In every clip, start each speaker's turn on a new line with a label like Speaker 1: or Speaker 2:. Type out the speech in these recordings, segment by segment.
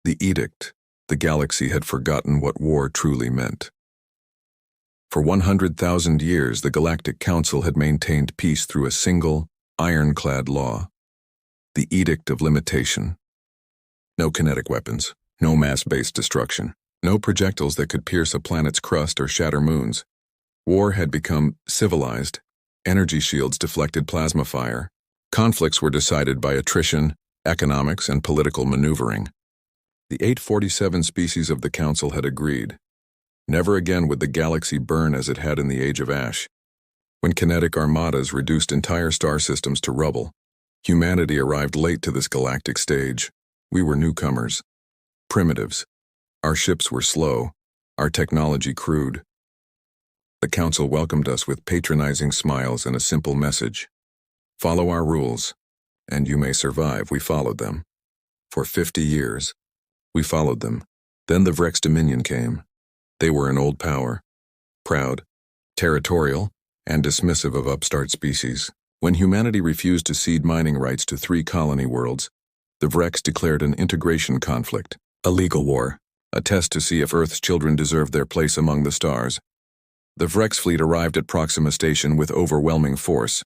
Speaker 1: The edict. The galaxy had forgotten what war truly meant. For 100,000 years, the Galactic Council had maintained peace through a single, ironclad law. The Edict of Limitation. No kinetic weapons, no mass-based destruction, no projectiles that could pierce a planet's crust or shatter moons. War had become civilized. Energy shields deflected plasma fire. Conflicts were decided by attrition, economics, and political maneuvering. The 847 species of the Council had agreed. Never again would the galaxy burn as it had in the Age of Ash. When kinetic armadas reduced entire star systems to rubble, humanity arrived late to this galactic stage. We were newcomers. Primitives. Our ships were slow, our technology crude. The Council welcomed us with patronizing smiles and a simple message. Follow our rules, and you may survive. We followed them. For 50 years. We followed them. Then the Vrex Dominion came. They were an old power. Proud, territorial, and dismissive of upstart species. When humanity refused to cede mining rights to 3 colony worlds, the Vrex declared an integration conflict, a legal war, a test to see if Earth's children deserved their place among the stars. The Vrex fleet arrived at Proxima Station with overwhelming force.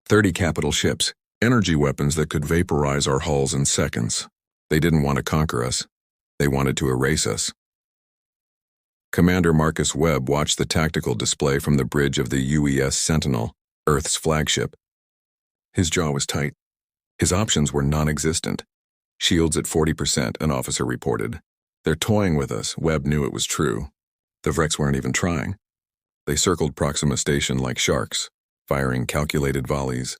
Speaker 1: 30 capital ships, energy weapons that could vaporize our hulls in seconds. They didn't want to conquer us. They wanted to erase us. Commander Marcus Webb watched the tactical display from the bridge of the UES Sentinel, Earth's flagship. His jaw was tight. His options were non-existent. Shields at 40%, an officer reported. They're toying with us. Webb knew it was true. The Vrex weren't even trying. They circled Proxima Station like sharks, firing calculated volleys,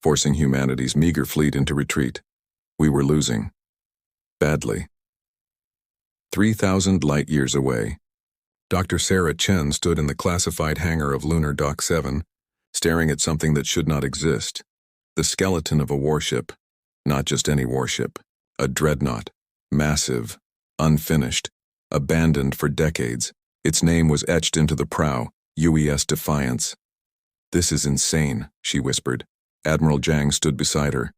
Speaker 1: forcing humanity's meager fleet into retreat. We were losing. Badly. 3,000 light-years away, Dr. Sarah Chen stood in the classified hangar of Lunar Dock 7, staring at something that should not exist. The skeleton of a warship. Not just any warship. A dreadnought. Massive. Unfinished. Abandoned for decades. Its name was etched into the prow, UES Defiance. "This is insane," she whispered. Admiral Zhang stood beside her,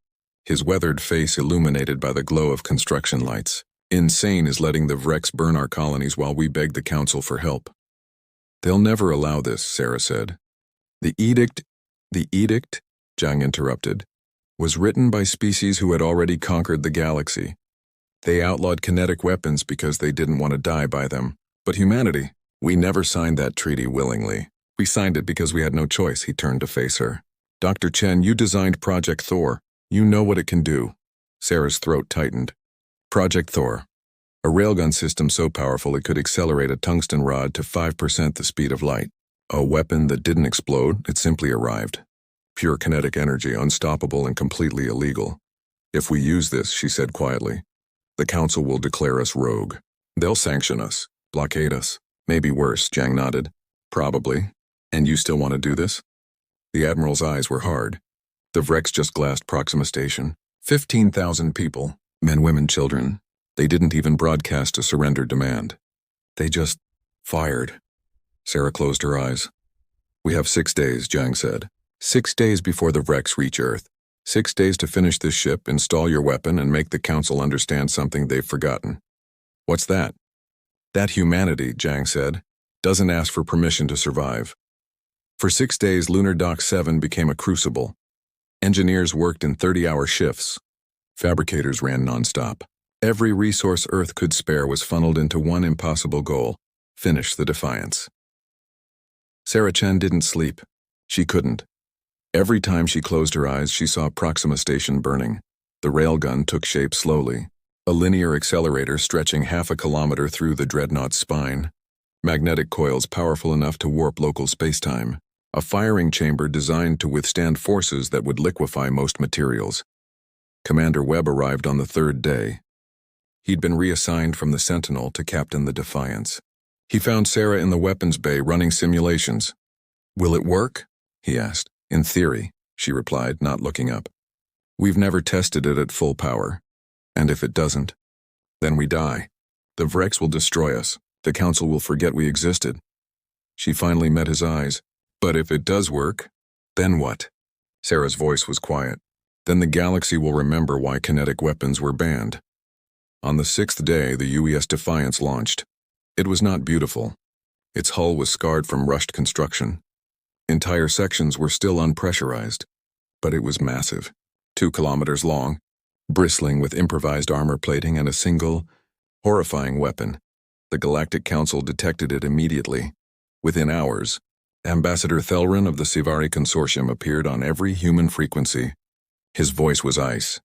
Speaker 1: his weathered face illuminated by the glow of construction lights. "Insane is letting the Vrex burn our colonies while we beg the Council for help." "They'll never allow this," Sarah said. The edict, Zhang interrupted, was written by species who had already conquered the galaxy. They outlawed kinetic weapons because they didn't want to die by them. But humanity, we never signed that treaty willingly. We signed it because we had no choice. He turned to face her. "Dr. Chen, you designed Project Thor. You know what it can do." Sarah's throat tightened. Project Thor. A railgun system so powerful it could accelerate a tungsten rod to 5% the speed of light. A weapon that didn't explode, it simply arrived. Pure kinetic energy, unstoppable and completely illegal. "If we use this," she said quietly, "the Council will declare us rogue. They'll sanction us, blockade us. Maybe worse," Zhang nodded. "Probably. And you still want to do this?" The Admiral's eyes were hard. The Vrex just glassed Proxima Station. 15,000 people. Men, women, children. They didn't even broadcast a surrender demand. They just fired. Sarah closed her eyes. "We have 6 days," Zhang said. 6 days before the Vrex reach Earth. 6 days to finish this ship, install your weapon, and make the Council understand something they've forgotten. "What's that?" "That humanity," Zhang said, "doesn't ask for permission to survive." For 6 days, Lunar Dock 7 became a crucible. Engineers worked in 30-hour shifts. Fabricators ran nonstop. Every resource Earth could spare was funneled into one impossible goal: finish the Defiance. Sarah Chen didn't sleep. She couldn't. Every time she closed her eyes, she saw Proxima Station burning. The railgun took shape slowly. A linear accelerator stretching 1/2 kilometer through the dreadnought's spine. Magnetic coils powerful enough to warp local spacetime. A firing chamber designed to withstand forces that would liquefy most materials. Commander Webb arrived on the 3rd day. He'd been reassigned from the Sentinel to captain the Defiance. He found Sarah in the weapons bay running simulations. "Will it work?" he asked. "In theory," she replied, not looking up. "We've never tested it at full power. And if it doesn't, then we die. The Vrex will destroy us. The Council will forget we existed." She finally met his eyes. "But if it does work, then what?" Sarah's voice was quiet. "Then the galaxy will remember why kinetic weapons were banned." On the 6th day, the UES Defiance launched. It was not beautiful. Its hull was scarred from rushed construction. Entire sections were still unpressurized, but it was massive, 2 kilometers long, bristling with improvised armor plating and a single, horrifying weapon. The Galactic Council detected it immediately. Within hours, Ambassador Thelrin of the Sivari Consortium appeared on every human frequency. His voice was ice.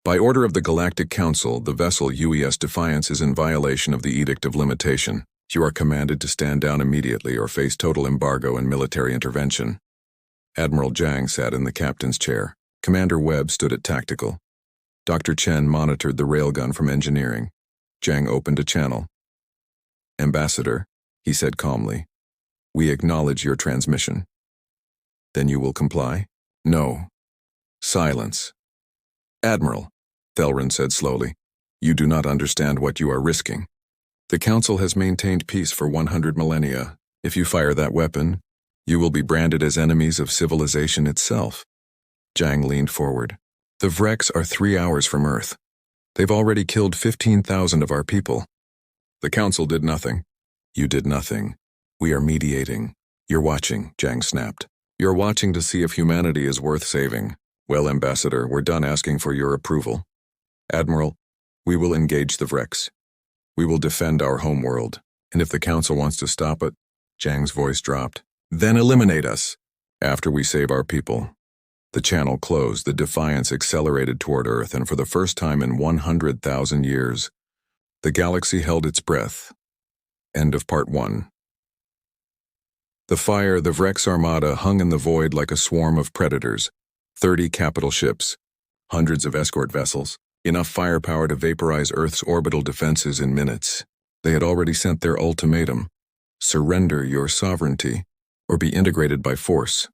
Speaker 1: By order of the Galactic Council, the vessel UES Defiance is in violation of the Edict of Limitation. You are commanded to stand down immediately or face total embargo and military intervention. Admiral Zhang sat in the captain's chair. Commander Webb stood at tactical. Dr. Chen monitored the railgun from engineering. Zhang opened a channel. Ambassador, he said calmly, we acknowledge your transmission. Then you will comply? No. Silence. Admiral, Thelrin said slowly, you do not understand what you are risking. The Council has maintained peace for 100 millennia. If you fire that weapon, you will be branded as enemies of civilization itself. Zhang leaned forward. The Vreks are 3 hours from Earth. They've already killed 15,000 of our people. The Council did nothing. You did nothing. We are mediating. You're watching, Zhang snapped. You're watching to see if humanity is worth saving. Well, Ambassador, we're done asking for your approval. Admiral, we will engage the Vreks. We will defend our homeworld. And if the Council wants to stop it, Zhang's voice dropped, then eliminate us. After we save our people. The channel closed, the Defiance accelerated toward Earth, and for the first time in 100,000 years, the galaxy held its breath. End of Part 1. The Vreks Armada hung in the void like a swarm of predators. 30 capital ships, hundreds of escort vessels, enough firepower to vaporize Earth's orbital defenses in minutes. They had already sent their ultimatum: surrender your sovereignty, or be integrated by force.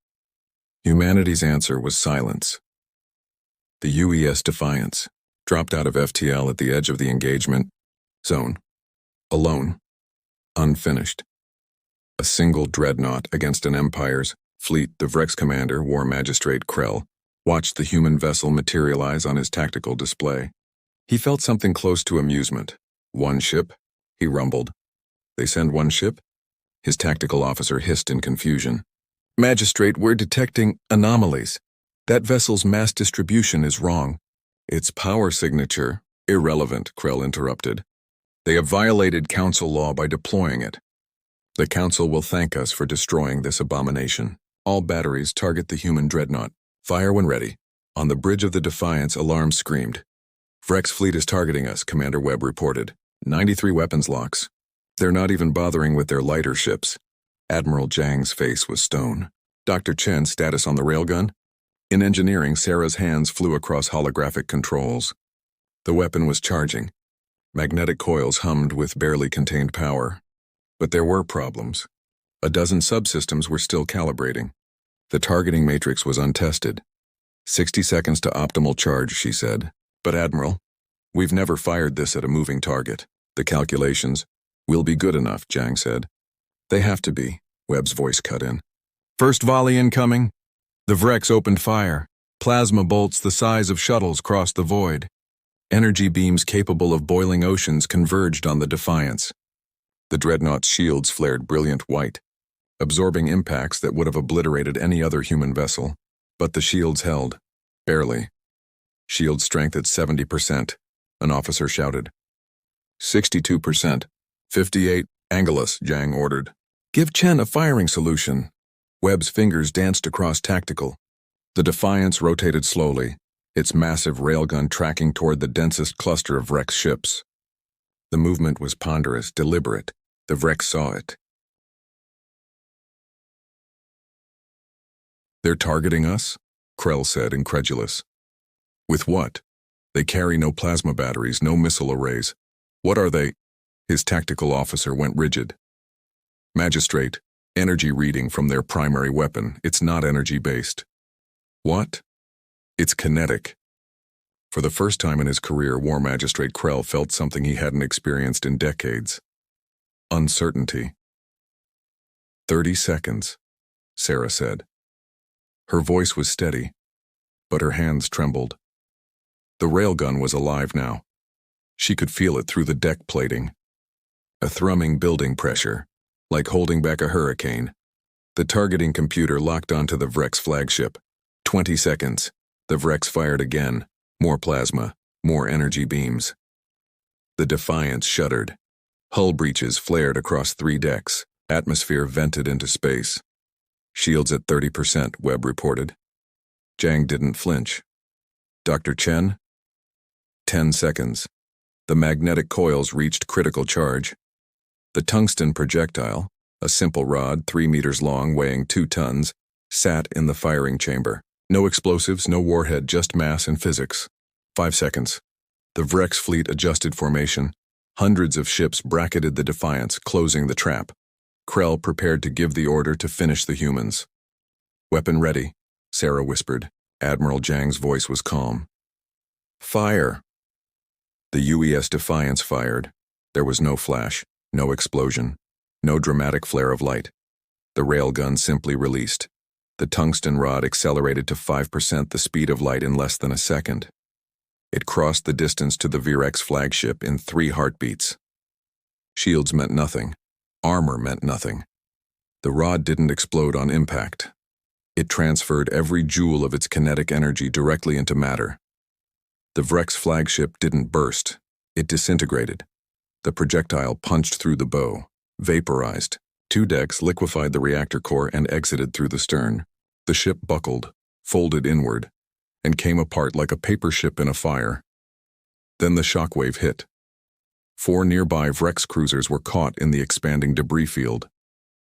Speaker 1: Humanity's answer was silence. The UES Defiance dropped out of FTL at the edge of the engagement zone. Alone. Unfinished. A single dreadnought against an empire's fleet. The Vreks commander, War Magistrate Krell, watched the human vessel materialize on his tactical display. He felt something close to amusement. One ship? He rumbled. They send one ship? His tactical officer hissed in confusion. Magistrate, we're detecting anomalies. That vessel's mass distribution is wrong. Its power signature, irrelevant, Krell interrupted. They have violated Council law by deploying it. The Council will thank us for destroying this abomination. All batteries target the human dreadnought. Fire when ready. On the bridge of the Defiance, alarms screamed. Vreks fleet is targeting us, Commander Webb reported. 93 weapons locks. They're not even bothering with their lighter ships. Admiral Zhang's face was stone. Dr. Chen's status on the railgun? In engineering, Sarah's hands flew across holographic controls. The weapon was charging. Magnetic coils hummed with barely contained power. But there were problems. A dozen subsystems were still calibrating. The targeting matrix was untested. 60 seconds to optimal charge, she said. But Admiral, we've never fired this at a moving target. The calculations will be good enough, Zhang said. They have to be, Webb's voice cut in. First volley incoming. The Vreks opened fire. Plasma bolts the size of shuttles crossed the void. Energy beams capable of boiling oceans converged on the Defiance. The dreadnought's shields flared brilliant white, absorbing impacts that would have obliterated any other human vessel. But the shields held. Barely. Shield strength at 70%, an officer shouted. 62%. 58, Angelus, Zhang ordered. Give Chen a firing solution. Webb's fingers danced across tactical. The Defiance rotated slowly, its massive railgun tracking toward the densest cluster of Vreks ships. The movement was ponderous, deliberate. The Vreks saw it. They're targeting us? Krell said, incredulous. With what? They carry no plasma batteries, no missile arrays. What are they? His tactical officer went rigid. Magistrate, energy reading from their primary weapon. It's not energy-based. What? It's kinetic. For the first time in his career, War Magistrate Krell felt something he hadn't experienced in decades. Uncertainty. 30 seconds, Sarah said. Her voice was steady, but her hands trembled. The railgun was alive now. She could feel it through the deck plating. A thrumming building pressure, like holding back a hurricane. The targeting computer locked onto the Vrex flagship. 20 seconds. The Vrex fired again. More plasma, more energy beams. The Defiance shuddered. Hull breaches flared across 3 decks. Atmosphere vented into space. Shields at 30%, Webb reported. Jang didn't flinch. Dr. Chen? 10 seconds. The magnetic coils reached critical charge. The tungsten projectile, a simple rod 3 meters long weighing 2 tons, sat in the firing chamber. No explosives, no warhead, just mass and physics. 5 seconds. The Vrex fleet adjusted formation. Hundreds of ships bracketed the Defiance, closing the trap. Krell prepared to give the order to finish the humans. Weapon ready, Sarah whispered. Admiral Jang's voice was calm. Fire! The UES Defiance fired. There was no flash, no explosion, no dramatic flare of light. The railgun simply released. The tungsten rod accelerated to 5% the speed of light in less than a second. It crossed the distance to the Vrex flagship in 3 heartbeats. Shields meant nothing. Armor meant nothing. The rod didn't explode on impact. It transferred every joule of its kinetic energy directly into matter. The Vrex flagship didn't burst. It disintegrated. The projectile punched through the bow, vaporized. 2 decks liquefied the reactor core and exited through the stern. The ship buckled, folded inward, and came apart like a paper ship in a fire. Then the shockwave hit. 4 nearby Vrex cruisers were caught in the expanding debris field.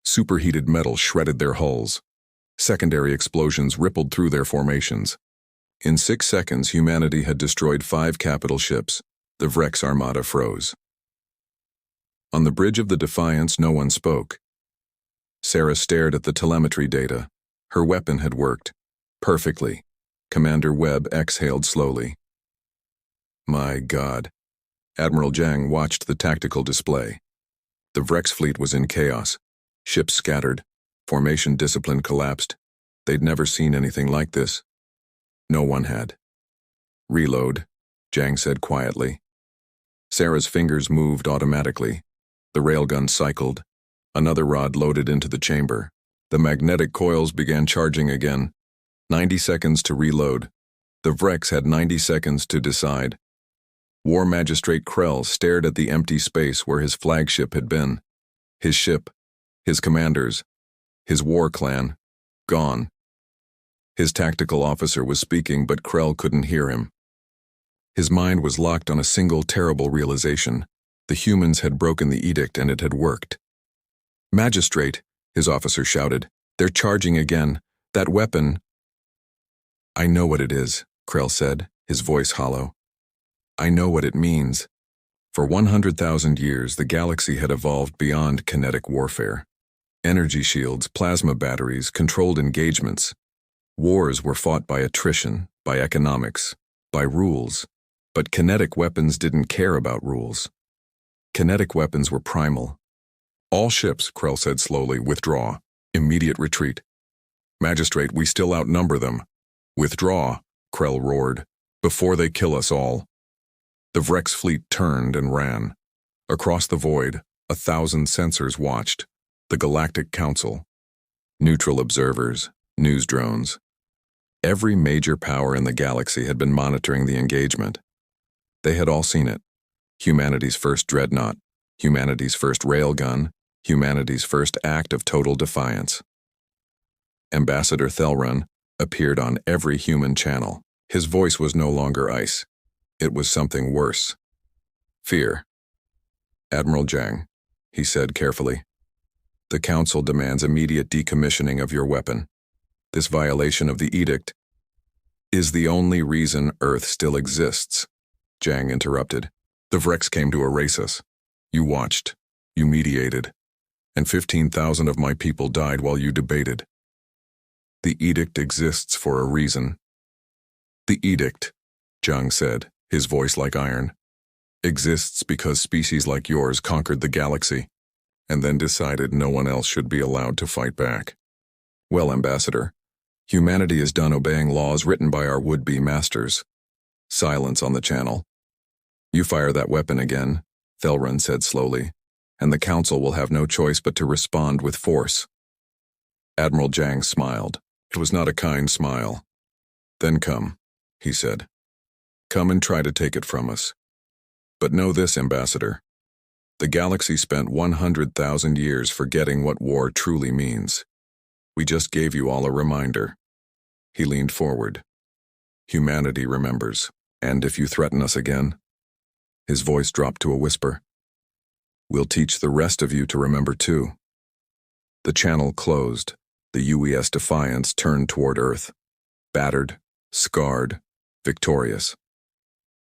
Speaker 1: Superheated metal shredded their hulls. Secondary explosions rippled through their formations. In 6 seconds, humanity had destroyed 5 capital ships. The Vrex armada froze. On the bridge of the Defiance, no one spoke. Sarah stared at the telemetry data. Her weapon had worked. Perfectly. Commander Webb exhaled slowly. My God. Admiral Jang watched the tactical display. The Vrex fleet was in chaos. Ships scattered. Formation discipline collapsed. They'd never seen anything like this. No one had. Reload, Jang said quietly. Sarah's fingers moved automatically. The railgun cycled. Another rod loaded into the chamber. The magnetic coils began charging again. 90 seconds to reload. The Vrex had 90 seconds to decide. War Magistrate Krell stared at the empty space where his flagship had been. His ship, his commanders, his war clan, gone. His tactical officer was speaking, but Krell couldn't hear him. His mind was locked on a single terrible realization. The humans had broken the edict and it had worked. Magistrate, his officer shouted, they're charging again. That weapon. I know what it is, Krell said, his voice hollow. I know what it means. For 100,000 years, the galaxy had evolved beyond kinetic warfare. Energy shields, plasma batteries, controlled engagements. Wars were fought by attrition, by economics, by rules. But kinetic weapons didn't care about rules. Kinetic weapons were primal. All ships, Krell said slowly, withdraw. Immediate retreat. Magistrate, we still outnumber them. Withdraw, Krell roared, before they kill us all. The Vrex fleet turned and ran. Across the void, 1,000 sensors watched. The Galactic Council. Neutral observers, news drones. Every major power in the galaxy had been monitoring the engagement. They had all seen it. Humanity's first dreadnought, humanity's first railgun, humanity's first act of total defiance. Ambassador Thelrun appeared on every human channel. His voice was no longer ice. It was something worse. Fear. Admiral Jang, he said carefully. The Council demands immediate decommissioning of your weapon. This violation of the edict is the only reason Earth still exists. Jang interrupted. The Vrex came to erase us. You watched. You mediated. And 15,000 of my people died while you debated. The edict exists for a reason. The edict, Jang said, his voice like iron, exists because species like yours conquered the galaxy and then decided no one else should be allowed to fight back. Well, Ambassador, humanity is done obeying laws written by our would-be masters. Silence on the channel. You fire that weapon again, Thelrun said slowly, and the Council will have no choice but to respond with force. Admiral Jang smiled. It was not a kind smile. Then come, he said. Come and try to take it from us. But know this, Ambassador. The galaxy spent 100,000 years forgetting what war truly means. We just gave you all a reminder. He leaned forward. Humanity remembers. And if you threaten us again, his voice dropped to a whisper, we'll teach the rest of you to remember too. The channel closed. The UES Defiance turned toward Earth, battered, scarred, victorious.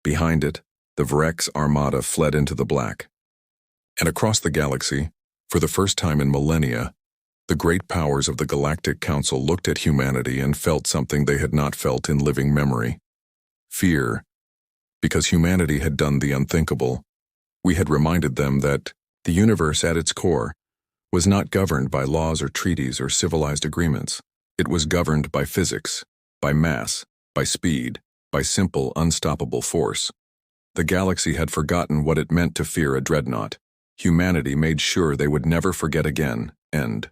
Speaker 1: Behind it, the Vrex Armada fled into the black. And across the galaxy, for the first time in millennia, the great powers of the Galactic Council looked at humanity and felt something they had not felt in living memory. Fear. Because humanity had done the unthinkable, we had reminded them that the universe at its core was not governed by laws or treaties or civilized agreements. It was governed by physics, by mass, by speed, by simple, unstoppable force. The galaxy had forgotten what it meant to fear a dreadnought. Humanity made sure they would never forget again, and